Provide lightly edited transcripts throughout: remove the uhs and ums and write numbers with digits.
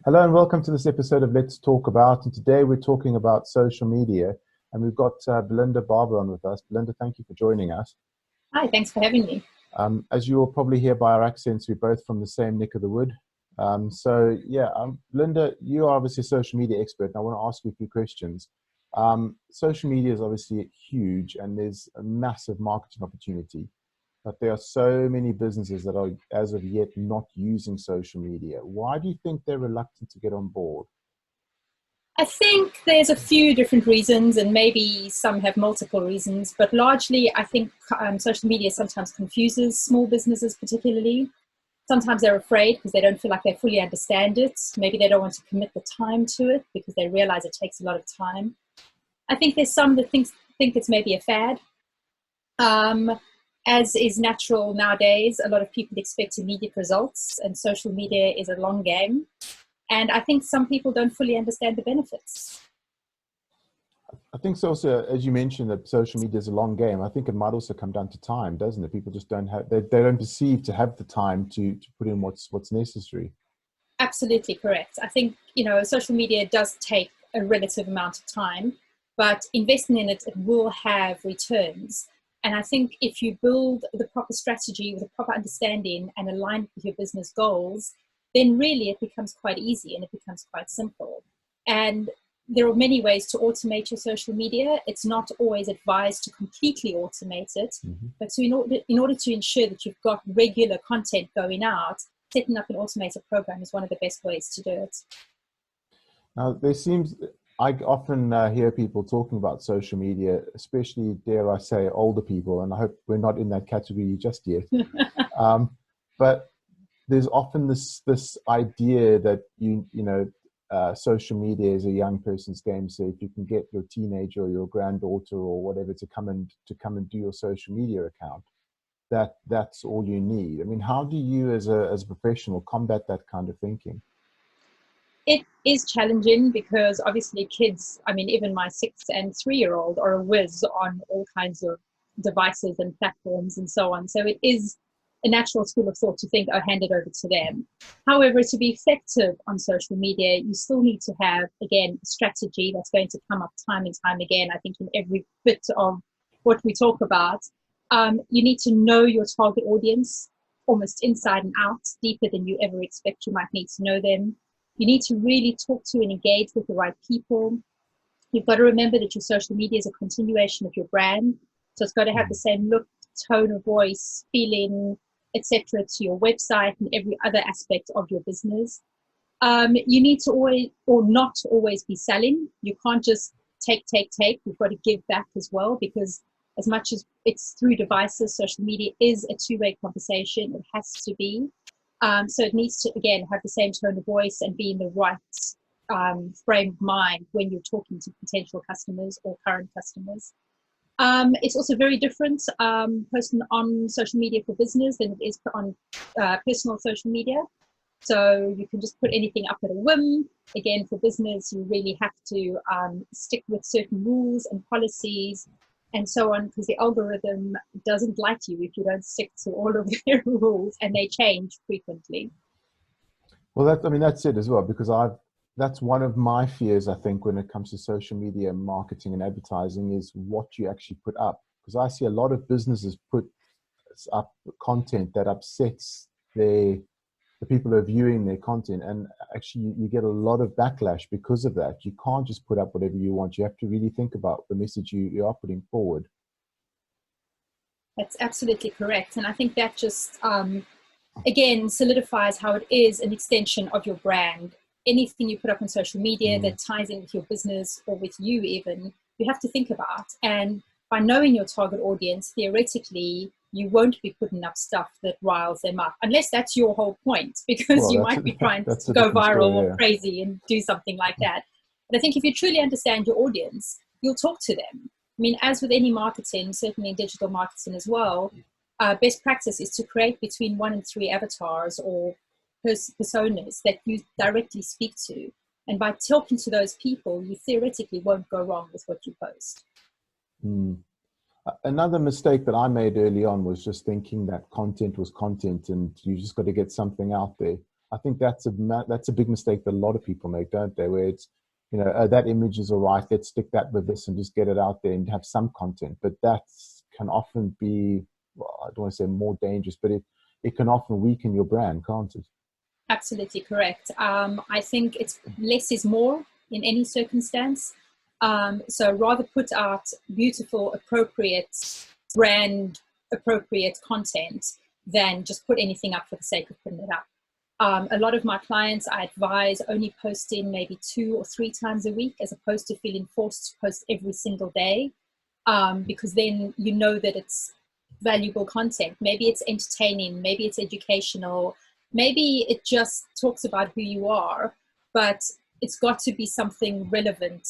Hello and welcome to this episode of Let's Talk About. And today we're talking about social media. And we've got Belinda Barber on with us. Belinda, thank you for joining us. Hi, thanks for having me. As you will probably hear by our accents, we're both from the same neck of the wood. Belinda, you are obviously a social media expert, and I want to ask you a few questions. Social media is obviously huge, and there's a massive marketing opportunity. But there are so many businesses that are, as of yet, not using social media. Why do you think they're reluctant to get on board? I think there's a few different reasons, and maybe some have multiple reasons, but largely I think social media sometimes confuses small businesses particularly. Sometimes they're afraid because they don't feel like they fully understand it. Maybe they don't want to commit the time to it because they realize it takes a lot of time. I think there's some that think it's maybe a fad. As is natural nowadays, a lot of people expect immediate results, and social media is a long game. And I think some people don't fully understand the benefits. I think so also, as you mentioned, that social media is a long game. I think it might also come down to time, doesn't it? People just don't have, they don't perceive to have the time to put in what's necessary. Absolutely correct. I think, social media does take a relative amount of time, but investing in it, it will have returns. And I think if you build the proper strategy with a proper understanding and align with your business goals, then really it becomes quite easy and it becomes quite simple. And there are many ways to automate your social media. It's not always advised to completely automate it, Mhm. but in order to ensure that you've got regular content going out, setting up an automated program is one of the best ways to do it. Now, I often hear people talking about social media, especially, dare I say, older people, and I hope we're not in that category just yet. Um, but there's often this idea that social media is a young person's game. So if you can get your teenager or your granddaughter or whatever to come and do your social media account, that's all you need. I mean, how do you as a professional combat that kind of thinking? It is challenging because obviously kids, I mean, even my 6 and 3-year-old are a whiz on all kinds of devices and platforms and so on. So it is a natural school of thought to think, oh, hand it over to them. However, to be effective on social media, you still need to have, again, a strategy that's going to come up time and time again. I think in every bit of what we talk about, you need to know your target audience almost inside and out, deeper than you ever expect you might need to know them. You need to really talk to and engage with the right people. You've got to remember that your social media is a continuation of your brand. So it's got to have the same look, tone of voice, feeling, etc., to your website and every other aspect of your business. You need to always or not always be selling. You can't just take, take, take. You've got to give back as well, because as much as it's through devices, social media is a two-way conversation. It has to be. So it needs to, again, have the same tone of voice and be in the right frame of mind when you're talking to potential customers or current customers. It's also very different posting on social media for business than it is on personal social media. So you can just put anything up at a whim. Again, for business, you really have to stick with certain rules and policies and so on, because the algorithm doesn't like you if you don't stick to all of their rules, and they change frequently. Well, that's it as well, because that's one of my fears, I think, when it comes to social media marketing and advertising, is what you actually put up. Because I see a lot of businesses put up content that upsets the people who are viewing their content, and actually you get a lot of backlash because of that. You can't just put up whatever you want. You have to really think about the message you are putting forward. That's absolutely correct. And I think that just, again, solidifies how it is an extension of your brand. Anything you put up on social media Mm. that ties in with your business or with you even, you have to think about. And by knowing your target audience, theoretically, you won't be putting up stuff that riles them up, unless that's your whole point, because Well, you might be trying that's to a go different viral story. or Yeah. crazy and do something like that. But I think if you truly understand your audience, you'll talk to them. I mean, as with any marketing, certainly in digital marketing as well, best practice is to create between 1 and 3 avatars or personas that you directly speak to. And by talking to those people, you theoretically won't go wrong with what you post. Mm. Another mistake that I made early on was just thinking that content was content and you just got to get something out there. I think that's a big mistake that a lot of people make, don't they? Where it's, that image is all right, let's stick that with this and just get it out there and have some content. But that can often be, well, I don't want to say more dangerous, but it can often weaken your brand, can't it? Absolutely correct. I think it's less is more in any circumstance. So rather put out beautiful, appropriate, brand appropriate content than just put anything up for the sake of putting it up. A lot of my clients, I advise only posting maybe 2 or 3 times a week, as opposed to feeling forced to post every single day, because then you know that it's valuable content. Maybe it's entertaining, maybe it's educational, maybe it just talks about who you are, but it's got to be something relevant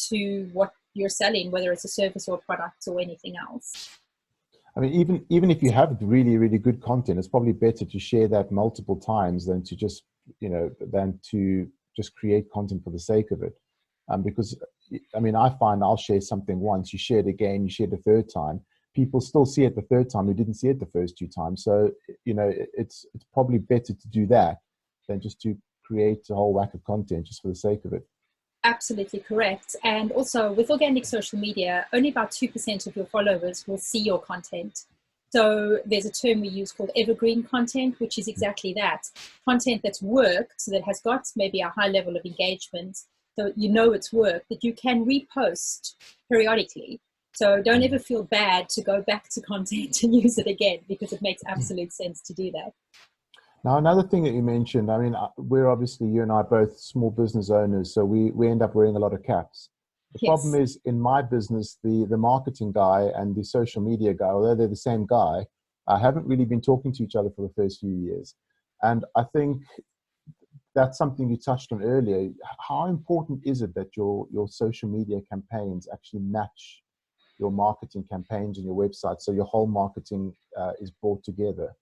to what you're selling, whether it's a service or a product or anything else. I mean, even if you have really, really good content, it's probably better to share that multiple times than to just, create content for the sake of it. Because, I mean, I find I'll share something once, you share it again, you share it the third time. People still see it the third time who didn't see it the first 2 times. So, it's probably better to do that than just to create a whole whack of content just for the sake of it. Absolutely correct. And also with organic social media, only about 2% of your followers will see your content. So there's a term we use called evergreen content, which is exactly that. Content that's worked, so that has got maybe a high level of engagement, so it's worked, that you can repost periodically. So don't ever feel bad to go back to content and use it again, because it makes absolute sense to do that. Now, another thing that you mentioned, I mean, we're obviously, you and I both small business owners, so we end up wearing a lot of caps. The problem is, in my business, the marketing guy and the social media guy, although they're the same guy, haven't really been talking to each other for the first few years. And I think that's something you touched on earlier. How important is it that your social media campaigns actually match your marketing campaigns and your website, so your whole marketing is brought together?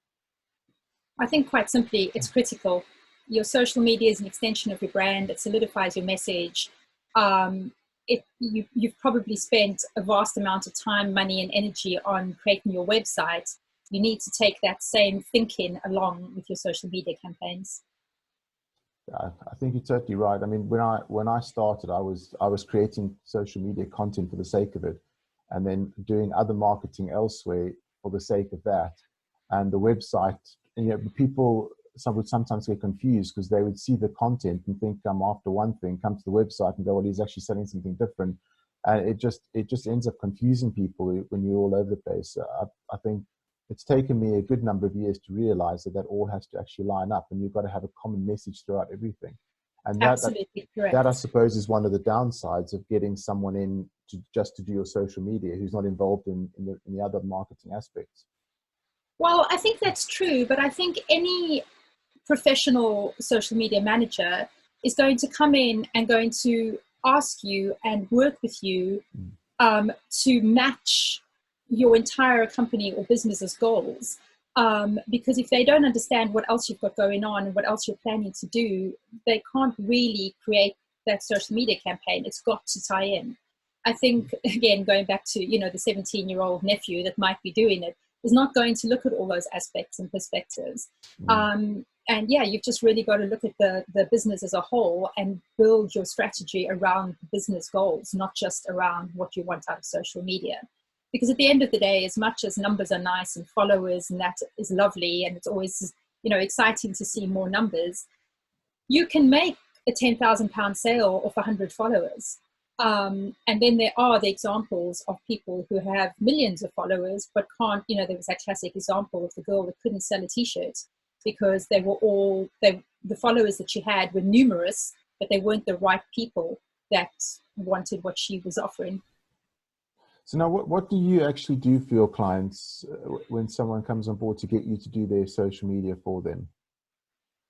I think quite simply, it's critical. Your social media is an extension of your brand. It solidifies your message. You've probably spent a vast amount of time, money, and energy on creating your website. You need to take that same thinking along with your social media campaigns. I think you're totally right. I mean, when I started, I was creating social media content for the sake of it, and then doing other marketing elsewhere for the sake of that. And the website, people would sometimes get confused because they would see the content and think I'm after one thing, come to the website and go, well, he's actually selling something different. And it just ends up confusing people when you're all over the place. I think it's taken me a good number of years to realize that all has to actually line up, and you've got to have a common message throughout everything. And Absolutely correct. That I suppose is one of the downsides of getting someone in to do your social media who's not involved in the other marketing aspects. Well, I think that's true, but I think any professional social media manager is going to come in and going to ask you and work with you to match your entire company or business's goals. Because if they don't understand what else you've got going on and what else you're planning to do, they can't really create that social media campaign. It's got to tie in. I think, again, going back to, the 17-year-old nephew that might be doing it, is not going to look at all those aspects and perspectives. And yeah, you've just really got to look at the business as a whole and build your strategy around business goals, not just around what you want out of social media. Because at the end of the day, as much as numbers are nice and followers and that is lovely, and it's always, exciting to see more numbers, you can make a £10,000 sale off 100 followers. And then there are the examples of people who have millions of followers, but can't, there was that classic example of the girl that couldn't sell a t-shirt because the followers that she had were numerous, but they weren't the right people that wanted what she was offering. So now what do you actually do for your clients when someone comes on board to get you to do their social media for them?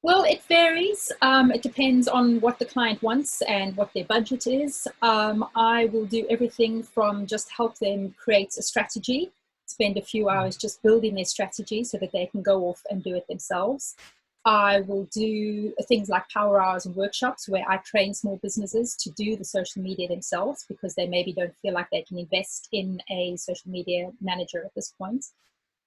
Well, it varies. It depends on what the client wants and what their budget is. I will do everything from just help them create a strategy, spend a few hours just building their strategy so that they can go off and do it themselves. I will do things like power hours and workshops where I train small businesses to do the social media themselves because they maybe don't feel like they can invest in a social media manager at this point.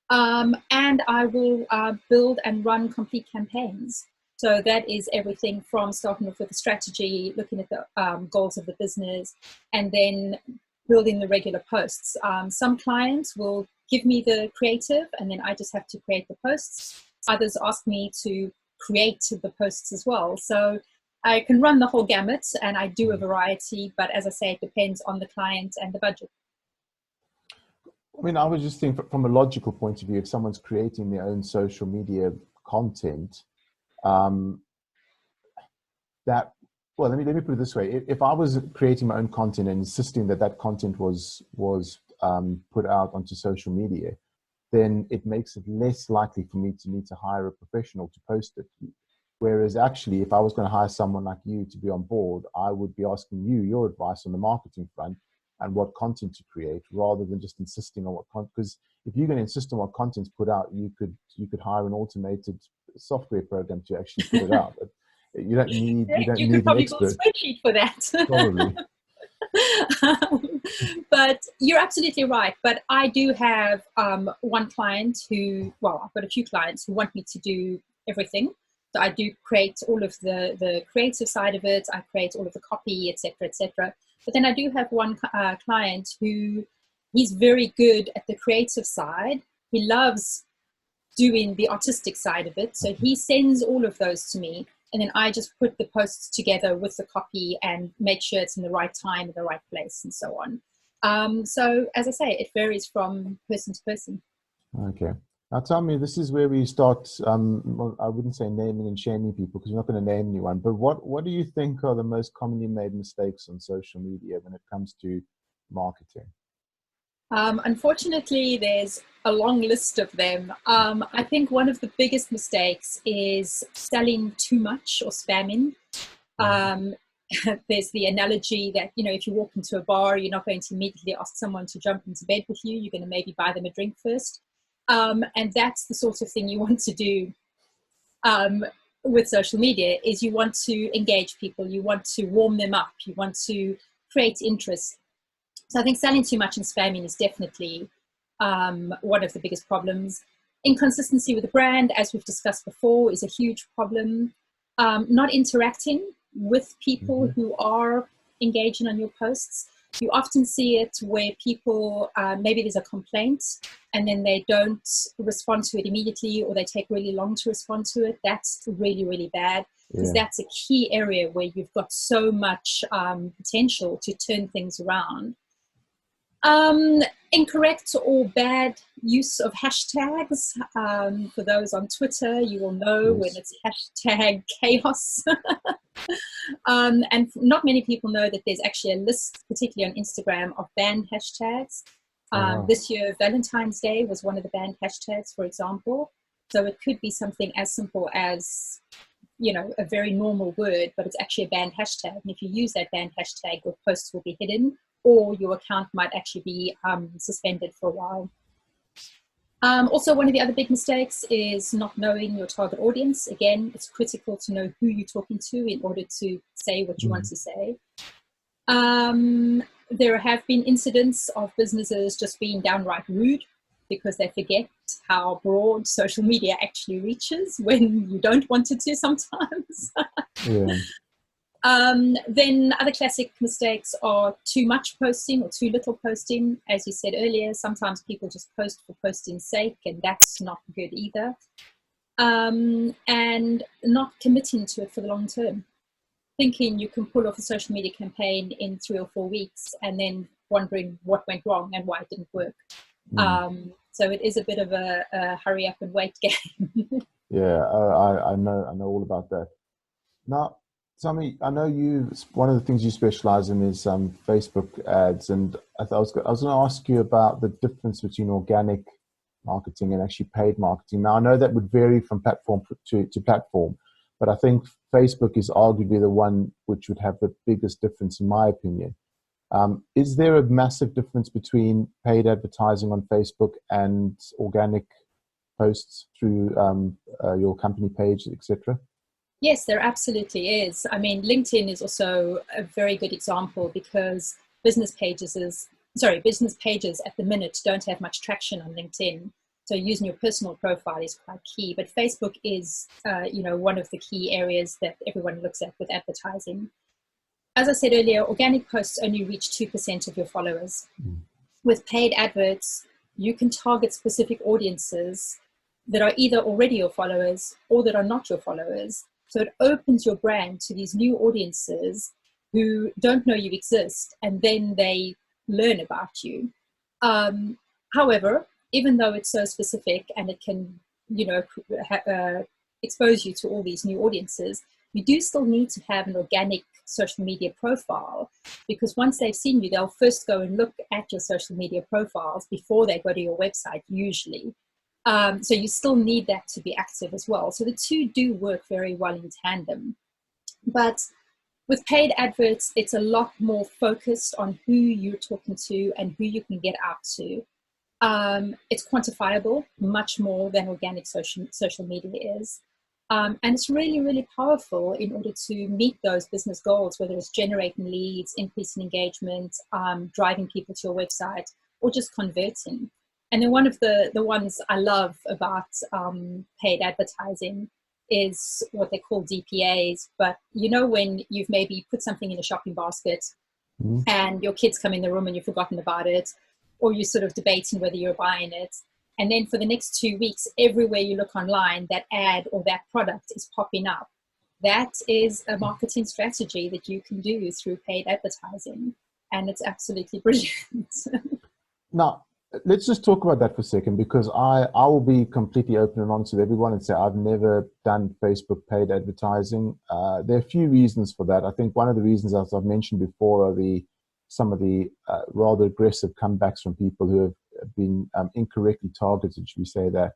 And I will build and run complete campaigns. So that is everything from starting off with a strategy, looking at the goals of the business, and then building the regular posts. Some clients will give me the creative, and then I just have to create the posts. Others ask me to create the posts as well. So I can run the whole gamut, and I do a variety, but as I say, it depends on the client and the budget. I mean, I was just thinking from a logical point of view, if someone's creating their own social media content, that, well, let me put it this way. If I was creating my own content and insisting that that content was put out onto social media, then it makes it less likely for me to need to hire a professional to post it. Whereas actually, if I was going to hire someone like you to be on board, I would be asking you your advice on the marketing front and what content to create, rather than just insisting on what content. Because if you're going to insist on what content's put out, you could hire an automated software program to actually put it out. You don't need You could probably an build a expert. spreadsheet for that. Probably. But you're absolutely right. But I do have one client who, well, I've got a few clients who want me to do everything. So I do create all of the creative side of it. I create all of the copy, etc., etc. But then I do have one client who, he's very good at the creative side. He loves doing the artistic side of it. So he sends all of those to me. And then I just put the posts together with the copy and make sure it's in the right time, in the right place, and so on. So as I say, it varies from person to person. Okay. Now tell me, this is where we start, well, I wouldn't say naming and shaming people, because we're not going to name anyone, but what do you think are the most commonly made mistakes on social media when it comes to marketing? Unfortunately, there's a long list of them. I think one of the biggest mistakes is selling too much or spamming. There's the analogy that, you know, if you walk into a bar, you're not going to immediately ask someone to jump into bed with you. You're going to maybe buy them a drink first. And that's the sort of thing you want to do with social media, is you want to engage people. You want to warm them up. You want to create interest. So I think selling too much and spamming is definitely one of the biggest problems. Inconsistency with the brand, as we've discussed before, is a huge problem. Not interacting with people who are engaging on your posts. You often see it where people, maybe there's a complaint and then they don't respond to it immediately, or they take really long to respond to it. That's really, really bad, because that's a key area where you've got so much potential to turn things around. Incorrect or bad use of hashtags. For those on Twitter, you will know when it's hashtag chaos. And not many people know that there's actually a list, particularly on Instagram, of banned hashtags. This year, Valentine's Day was one of the banned hashtags, for example. So it could be something as simple as, you know, a very normal word, but it's actually a banned hashtag. And if you use that banned hashtag, your posts will be hidden, or your account might actually be suspended for a while. Also, one of the other big mistakes is not knowing your target audience. Again, it's critical to know who you're talking to in order to say what you want to say. There have been incidents of businesses just being downright rude because they forget how broad social media actually reaches when you don't want it to sometimes. Then other classic mistakes are too much posting or too little posting. As you said earlier, sometimes people just post for posting's sake, and that's not good either. And not committing to it for the long term. Thinking you can pull off a social media campaign in 3 or 4 weeks and then wondering what went wrong and why it didn't work. So it is a bit of a hurry up and wait game. I know all about that. Now, tell me, I know one of the things you specialize in is Facebook ads, and I was going to ask you about the difference between organic marketing and actually paid marketing. Now, I know that would vary from platform to platform, but I think Facebook is arguably the one which would have the biggest difference, in my opinion. Is there a massive difference between paid advertising on Facebook and organic posts through your company page, etc.? Yes, there absolutely is. I mean, LinkedIn is also a very good example, because business pages at the minute don't have much traction on LinkedIn. So using your personal profile is quite key, but Facebook is, one of the key areas that everyone looks at with advertising. As I said earlier, organic posts only reach 2% of your followers. With paid adverts, you can target specific audiences that are either already your followers or that are not your followers. So it opens your brand to these new audiences who don't know you exist, and then they learn about you. However, even though it's so specific and it can, expose you to all these new audiences, you do still need to have an organic social media profile, because once they've seen you, they'll first go and look at your social media profiles before they go to your website, usually. So you still need that to be active as well. So the two do work very well in tandem. But with paid adverts, it's a lot more focused on who you're talking to and who you can get out to. It's quantifiable much more than organic social media is. And it's really, really powerful in order to meet those business goals, whether it's generating leads, increasing engagement, driving people to your website, or just converting. And then one of the ones I love about paid advertising is what they call DPAs. But when you've maybe put something in a shopping basket and your kids come in the room and you've forgotten about it, or you're sort of debating whether you're buying it. And then for the next 2 weeks, everywhere you look online, that ad or that product is popping up. That is a marketing strategy that you can do through paid advertising. And it's absolutely brilliant. Now, let's just talk about that for a second, because I will be completely open and honest with everyone and say I've never done Facebook paid advertising. There are a few reasons for that. I think one of the reasons, as I've mentioned before, are some of the rather aggressive comebacks from people who have been incorrectly targeted, should we say that.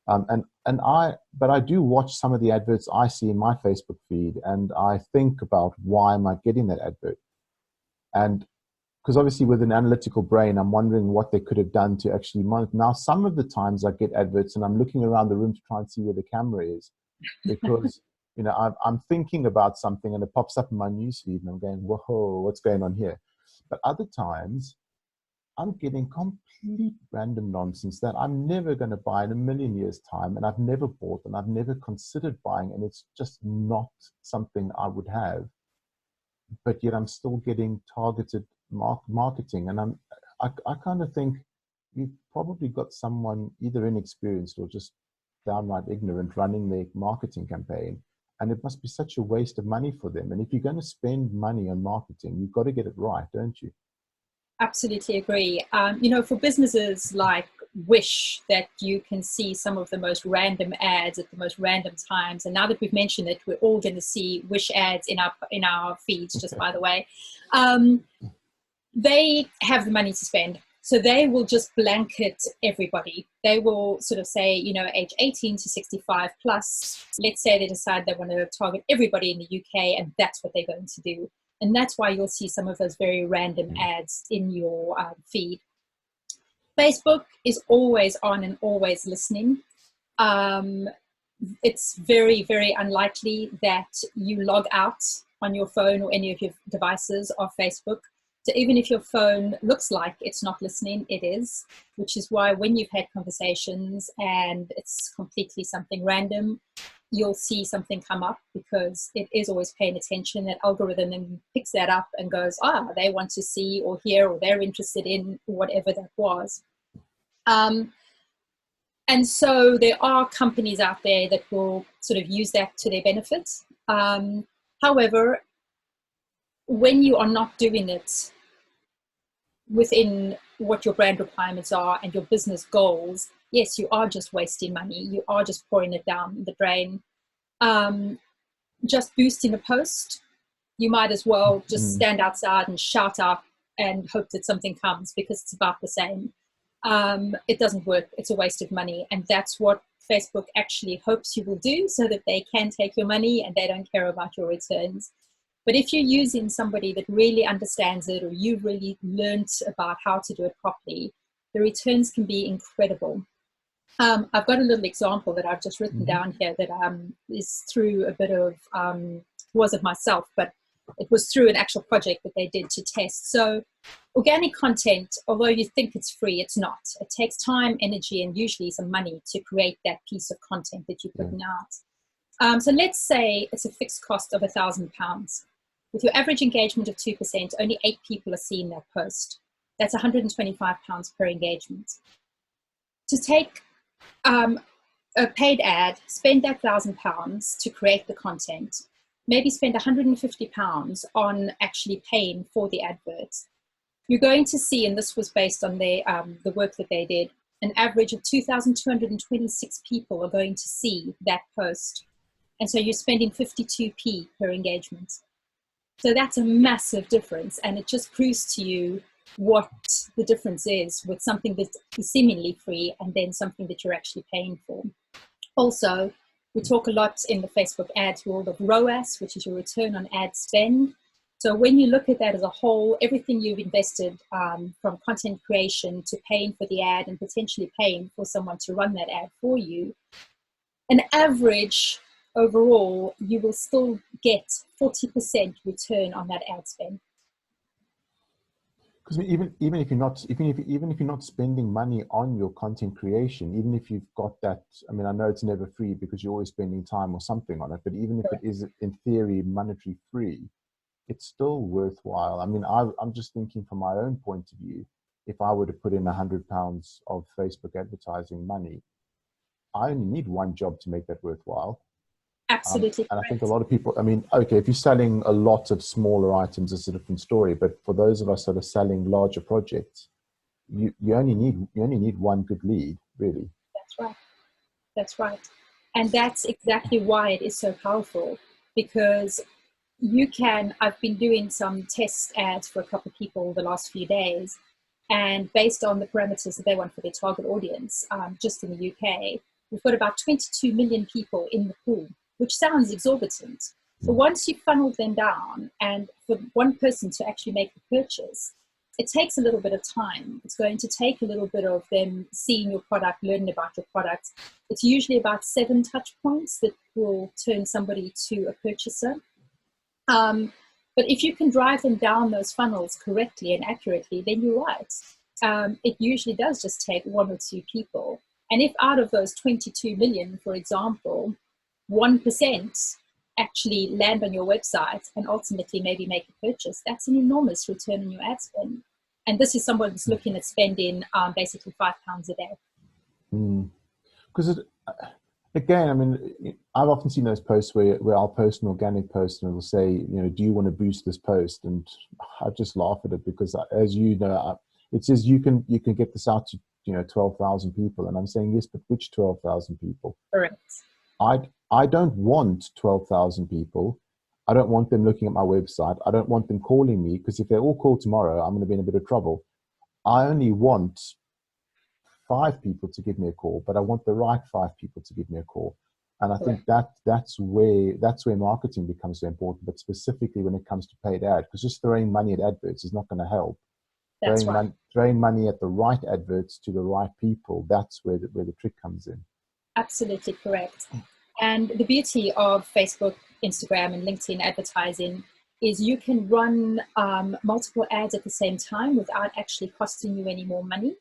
But I do watch some of the adverts I see in my Facebook feed, and I think about, why am I getting that advert? And because obviously with an analytical brain, I'm wondering what they could have done to actually monitor. Now, some of the times I get adverts and I'm looking around the room to try and see where the camera is, because I'm thinking about something and it pops up in my newsfeed and I'm going, whoa, what's going on here? But other times I'm getting complete random nonsense that I'm never going to buy in a million years' time, and I've never bought and I've never considered buying, and it's just not something I would have. But yet I'm still getting targeted marketing, and I kind of think you've probably got someone either inexperienced or just downright ignorant running their marketing campaign, and it must be such a waste of money for them. And if you're going to spend money on marketing, you've got to get it right, don't you? Absolutely agree. For businesses like Wish, that you can see some of the most random ads at the most random times. And now that we've mentioned it, we're all going to see Wish ads in our feeds, just by the way. They have the money to spend. So they will just blanket everybody. They will sort of say, age 18 to 65 plus. Let's say they decide they want to target everybody in the UK, and that's what they're going to do. And that's why you'll see some of those very random ads in your feed. Facebook is always on and always listening. It's very, very unlikely that you log out on your phone or any of your devices of Facebook. So even if your phone looks like it's not listening, it is, which is why when you've had conversations and it's completely something random, you'll see something come up, because it is always paying attention. That algorithm then picks that up and goes, they want to see or hear, or they're interested in whatever that was. And so there are companies out there that will sort of use that to their benefit. However, when you are not doing it within what your brand requirements are and your business goals, yes, you are just wasting money. You are just pouring it down the drain. Just boosting a post, you might as well just stand outside and shout out and hope that something comes, because it's about the same. It doesn't work. It's a waste of money. And that's what Facebook actually hopes you will do, so that they can take your money and they don't care about your returns. But if you're using somebody that really understands it, or you've really learned about how to do it properly, the returns can be incredible. I've got a little example that I've just written down here that is through a bit of, was it myself, but it was through an actual project that they did to test. So organic content, although you think it's free, it's not. It takes time, energy, and usually some money to create that piece of content that you're putting out. So let's say it's a fixed cost of £1,000. With your average engagement of 2%, only 8 people are seeing that post. That's £125 per engagement. To take a paid ad, spend that £1,000 to create the content, maybe spend £150 on actually paying for the adverts. You're going to see, and this was based on the work that they did, an average of 2,226 people are going to see that post. And so you're spending 52p per engagement. So that's a massive difference. And it just proves to you what the difference is with something that is seemingly free and then something that you're actually paying for. Also, we talk a lot in the Facebook ads world of ROAS, which is your return on ad spend. So when you look at that as a whole, everything you've invested from content creation to paying for the ad and potentially paying for someone to run that ad for you, an average overall, you will still get 40% return on that ad spend. Because even if you're not spending money on your content creation, even if you've got that, I mean, I know it's never free because you're always spending time or something on it, but even if it is in theory monetary free, it's still worthwhile. I mean, I'm just thinking from my own point of view, if I were to put in £100 of Facebook advertising money, I only need one job to make that worthwhile. Absolutely. And I think a lot of people, I mean, okay, if you're selling a lot of smaller items, it's a different story. But for those of us that are selling larger projects, you only need one good lead, really. That's right. That's right. And that's exactly why it is so powerful, because I've been doing some test ads for a couple of people the last few days, and based on the parameters that they want for their target audience, just in the UK, we've got about 22 million people in the pool, which sounds exorbitant. But once you funnel them down, and for one person to actually make the purchase, it takes a little bit of time. It's going to take a little bit of them seeing your product, learning about your product. It's usually about 7 touch points that will turn somebody to a purchaser. But if you can drive them down those funnels correctly and accurately, then you're right. It usually does just take 1 or 2 people. And if out of those 22 million, for example, 1% actually land on your website and ultimately maybe make a purchase, that's an enormous return on your ad spend. And this is someone that's looking at spending basically £5 a day. Because again, I mean, I've often seen those posts where I'll post an organic post and it'll say, you know, do you want to boost this post? And I just laugh at it because, as you know, it says you can get this out to, you know, 12,000 people, and I'm saying yes, but which 12,000 people? Correct. I don't want 12,000 people. I don't want them looking at my website. I don't want them calling me, because if they all call tomorrow, I'm going to be in a bit of trouble. I only want 5 people to give me a call, but I want the right 5 people to give me a call. And I think that's where marketing becomes so important, but specifically when it comes to paid ad, because just throwing money at adverts is not going to help. That's right. Throwing money at the right adverts to the right people, that's where the trick comes in. Absolutely correct. And the beauty of Facebook, Instagram, and LinkedIn advertising is you can run multiple ads at the same time without actually costing you any more money.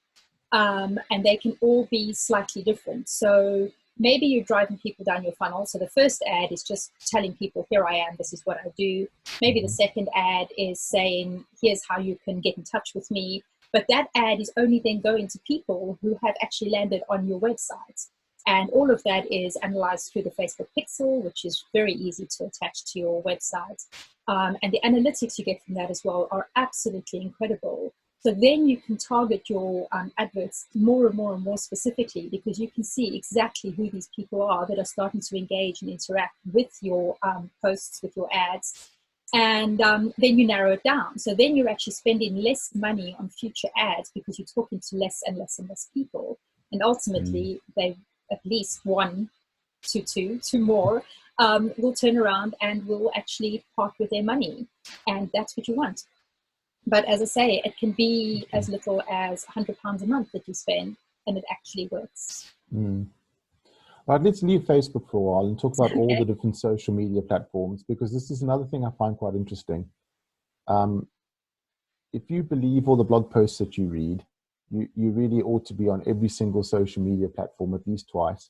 And they can all be slightly different. So maybe you're driving people down your funnel. So the first ad is just telling people, here I am, this is what I do. Maybe the second ad is saying, here's how you can get in touch with me. But that ad is only then going to people who have actually landed on your website. And all of that is analyzed through the Facebook pixel, which is very easy to attach to your website. And the analytics you get from that as well are absolutely incredible. So then you can target your adverts more and more and more specifically, because you can see exactly who these people are that are starting to engage and interact with your posts, with your ads. And then you narrow it down. So then you're actually spending less money on future ads because you're talking to less and less and less people. And ultimately, they at least 1 to 2 more will turn around and will actually part with their money. And that's what you want. But as I say, it can be as little as £100 a month that you spend, and it actually works. But let's leave Facebook for a while and talk about all the Okay. different social media platforms, because this is another thing I find quite interesting. Um, if you believe all the blog posts that you read, you really ought to be on every single social media platform at least twice.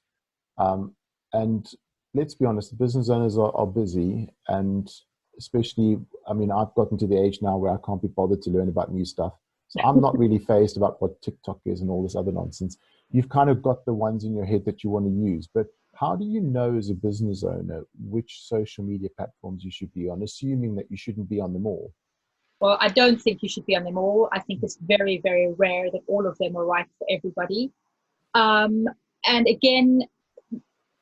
Um, and let's be honest, business owners are busy, and especially, I mean, I've gotten to the age now where I can't be bothered to learn about new stuff. So I'm not really phased about what TikTok is and all this other nonsense. You've kind of got the ones in your head that you want to use, but how do you know as a business owner which social media platforms you should be on, assuming that you shouldn't be on them all? Well, I don't think you should be on them all. I think it's very, very rare that all of them are right for everybody. Um, and again,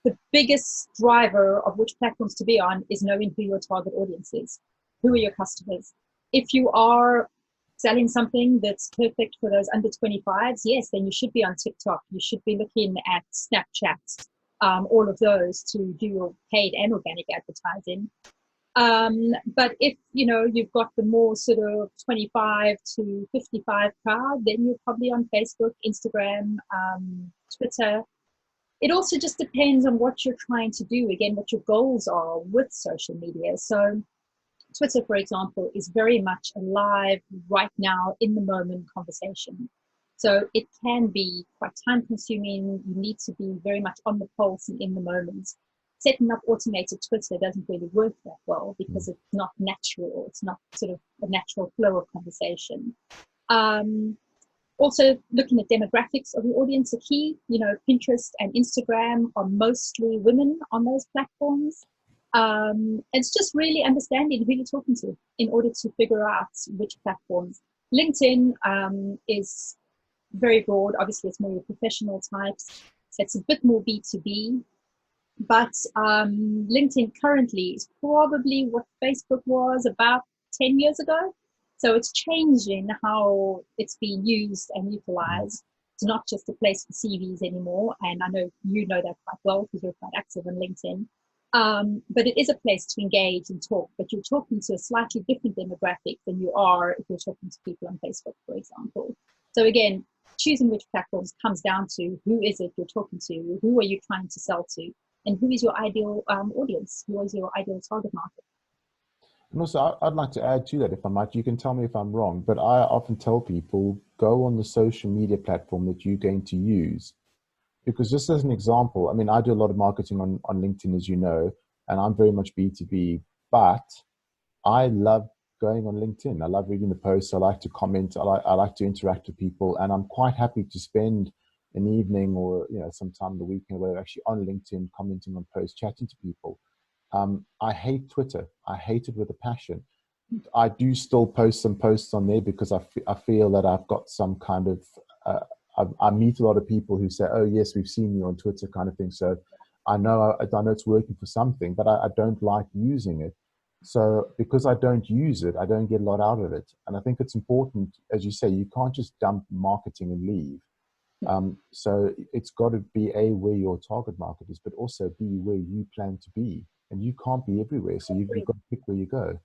the biggest driver of which platforms to be on is knowing who your target audience is. Who are your customers? If you are selling something that's perfect for those under 25s, yes, then you should be on TikTok. You should be looking at Snapchat, all of those to do your paid and organic advertising. But if you've got the more sort of 25 to 55 crowd, then you're probably on Facebook, Instagram, Twitter. It also just depends on what you're trying to do, again, what your goals are with social media. So Twitter, for example, is very much a live, right now, in the moment conversation. So it can be quite time consuming. You need to be very much on the pulse and in the moment. Setting up automated Twitter doesn't really work that well because it's not natural. It's not sort of a natural flow of conversation. Um, Also, looking at demographics of your audience are key. Pinterest and Instagram are mostly women on those platforms. It's just really understanding who you're talking to in order to figure out which platforms. LinkedIn is very broad. Obviously, it's more your professional types. It's a bit more B2B. But LinkedIn currently is probably what Facebook was about 10 years ago. So it's changing how it's being used and utilized. It's not just a place for CVs anymore. And I know you know that quite well because you're quite active on LinkedIn. But it is a place to engage and talk, but you're talking to a slightly different demographic than you are if you're talking to people on Facebook, for example. So again, choosing which platforms comes down to who is it you're talking to, who are you trying to sell to, and who is your ideal audience, who is your ideal target market. And also, I'd like to add to that, if I might. You can tell me if I'm wrong, but I often tell people go on the social media platform that you're going to use. Because just as an example, I mean, I do a lot of marketing on LinkedIn, as you know, and I'm very much B2B, but I love going on LinkedIn. I love reading the posts. I like to comment. I like to interact with people, and I'm quite happy to spend an evening or sometime the weekend where actually on LinkedIn commenting on posts, chatting to people. I hate Twitter. I hate it with a passion. I do still post some posts on there because I feel that I've got some kind of I meet a lot of people who say, "Oh yes, we've seen you on Twitter," kind of thing. So I know it's working for something, but I don't like using it. So because I don't use it, I don't get a lot out of it. And I think it's important, as you say, you can't just dump marketing and leave. So it's got to be A, where your target market is, but also B, where you plan to be. And you can't be everywhere. So you've got to pick where you go.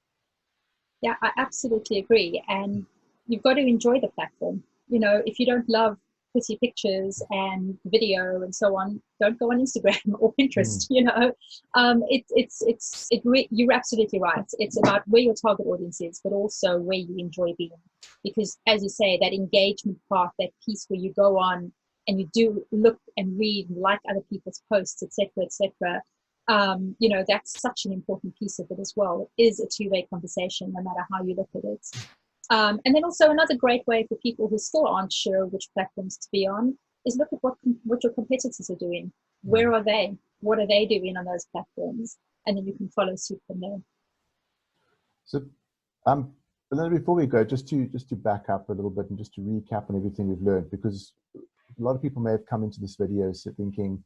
Yeah, I absolutely agree. And you've got to enjoy the platform. If you don't love pretty pictures and video and so on, don't go on Instagram or Mm. Pinterest. You're absolutely right. It's about where your target audience is, but also where you enjoy being. Because as you say, that engagement part, that piece where you go on and you do look and read, and like other people's posts, etc., etc. That's such an important piece of it as well. It is a two-way conversation, no matter how you look at it. And then also another great way for people who still aren't sure which platforms to be on is look at what your competitors are doing. Mm. Where are they? What are they doing on those platforms? And then you can follow suit from there. So, um, but then before we go, just to back up a little bit and just to recap on everything we've learned, because a lot of people may have come into this video thinking,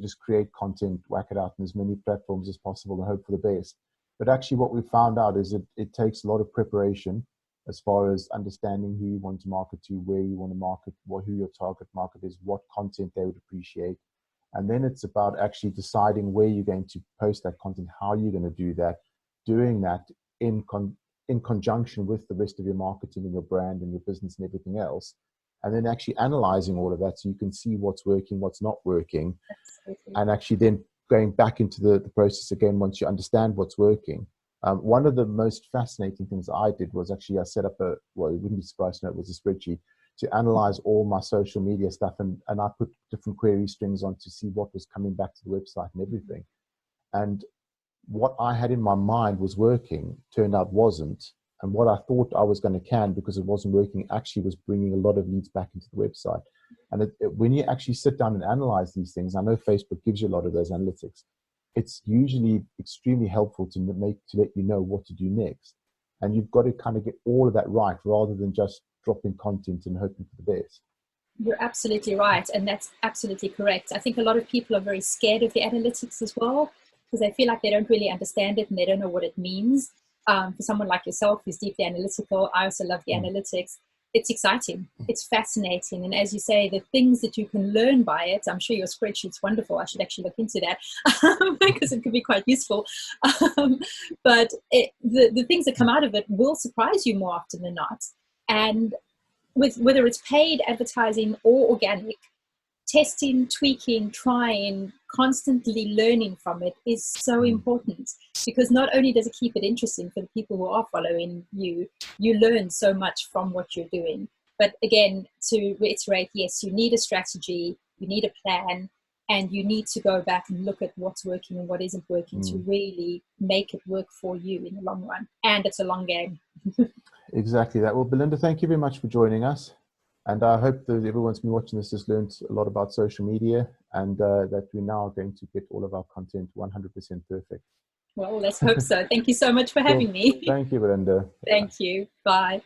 just create content, whack it out on as many platforms as possible and hope for the best. But actually what we found out is that it takes a lot of preparation as far as understanding who you want to market to, where you want to market, who your target market is, what content they would appreciate. And then it's about actually deciding where you're going to post that content, how you're going to do that, doing that in conjunction with the rest of your marketing and your brand and your business and everything else. and then actually analyzing all of that so you can see what's working, what's not working. Absolutely. And actually then going back into the process again once you understand what's working. One of the most fascinating things I did was actually I set up well, you wouldn't be surprised to know it was a spreadsheet to analyze all my social media stuff, and I put different query strings on to see what was coming back to the website and everything. And what I had in my mind was working, turned out wasn't. And what I thought I was going to can because it wasn't working actually was bringing a lot of leads back into the website. And when you actually sit down and analyze these things, I know Facebook gives you a lot of those analytics. It's usually extremely helpful to let you know what to do next. And you've got to kind of get all of that right rather than just dropping content and hoping for the best. You're absolutely right. And that's absolutely correct. I think a lot of people are very scared of the analytics as well, because they feel like they don't really understand it and they don't know what it means. For someone like yourself who's deeply analytical, I also love the analytics. It's exciting. It's fascinating. And as you say, the things that you can learn by it, I'm sure your spreadsheet's wonderful. I should actually look into that because it could be quite useful. But the things that come out of it will surprise you more often than not. And whether it's paid advertising or organic, testing, tweaking, trying, constantly learning from it is so important, because not only does it keep it interesting for the people who are following you, you learn so much from what you're doing. But again, to reiterate, yes, you need a strategy, you need a plan, and you need to go back and look at what's working and what isn't working to really make it work for you in the long run. And it's a long game. Exactly that. Well, Belinda, thank you very much for joining us. And I hope that everyone's been watching this has learned a lot about social media, and that we're now going to get all of our content 100% perfect. Well, let's hope so. Thank you so much for having me. Thank you, Belinda. Thank you. Bye.